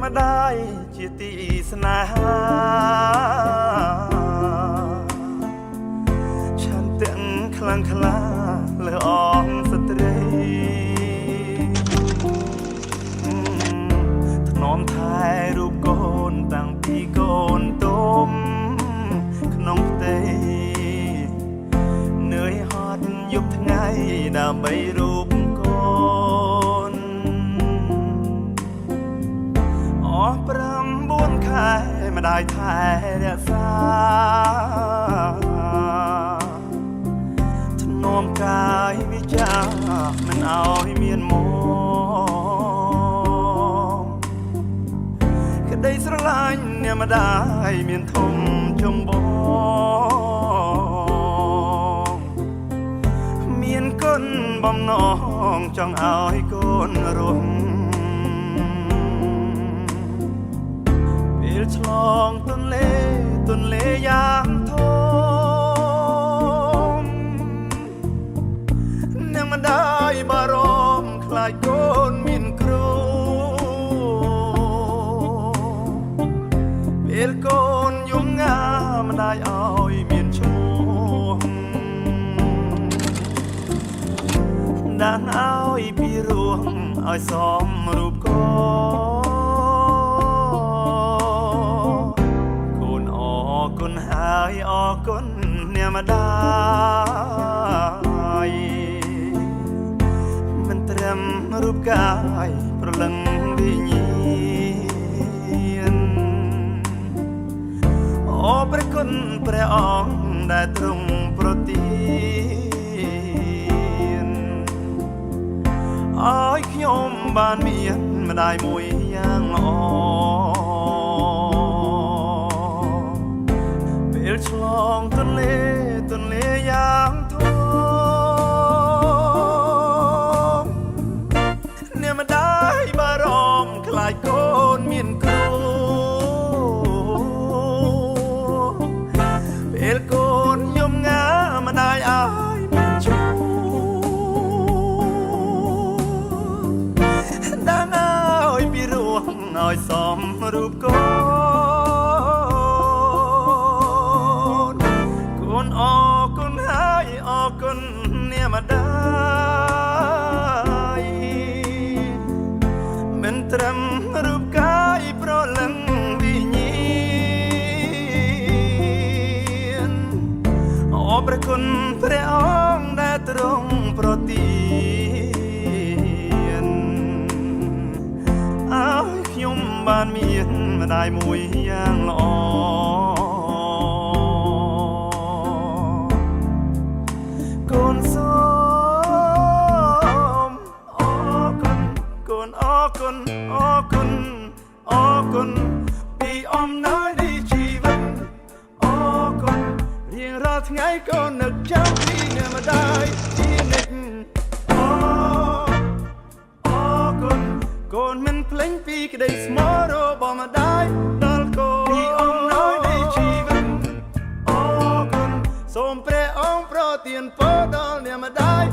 มาได้ជាទីស្នេហាឆន្ទៈខ្លាំងក្លាលើអងស្ត្រីថ្នមថែរូបកូនតាំងពីកូនទុំក្នុងផ្ទៃនឿយហត់យប់ថ្ងៃដើម្បីរូបកូនអស់9ខែម្ដាយថែរក្សាថ្នមកាយវិចារមិនឲ្យមានក្តីស្រឡាញ់អ្នកម្ដាយមានធំចម្បងមានគុណបំណងចង់ឲ្យកូនរស់ពេលឆ្លងទន្លេយ៉ាងធំអ្នកម្ដាយបារម្ភខ្លាចកូនមានគ្រូពេលកូនយំងាម្ដាយឲ្យមានឈ្មោះដាក់ឲ្យពីរោះឲ្យសមរូបកូនអរគុណហើយអរគុណអ្នកម្ដាយមិនត្រឹមរូបកាយប្រលឹងវិញ្ញាណអរព្រះគុណព្រះអង្គដែលទ្រង់ប្រទានឲ្យខ្ញុំបានមានម្ដាយមួយយ៉ាងល្អពេលឆ្លងទន្លេយ៉ាងធំអ្នកម្ដាយបារម្ភខ្លាចកូនមានគ្រូពេលកូនយំងាម្ដាយឲ្យមានឈ្មោះដាក់ឲ្យពីរោះឲ្យសមរូបកូនអរគុណហើយអរគុណអ្នកម្ដាយមិនត្រឹមរូបកាយប្រលឹងវិញ្ញាណអរព្រះគុណព្រះអង្គដែលទ្រង់ប្រទានឲ្យខ្ញុំបានមានម្ដាយមួយយ៉ាងល្អកូនសូមអរគុណកូនអរគុណអរគុណអរគុណពីអំណោយនៃជីវិតអរគុណរៀងរាល់ថ្ងៃកូននឹកចាំពីអ្នកម្ដាយជានិច្ចអរគុណកូនមិនភ្លេចពីក្តីស្មោះរបស់ម្ដាយដល់កូនពីអំណោយនៃជីវិតអរគុណសូមព្រះអង្គប្រទានពរដល់អ្នកម្ដាយ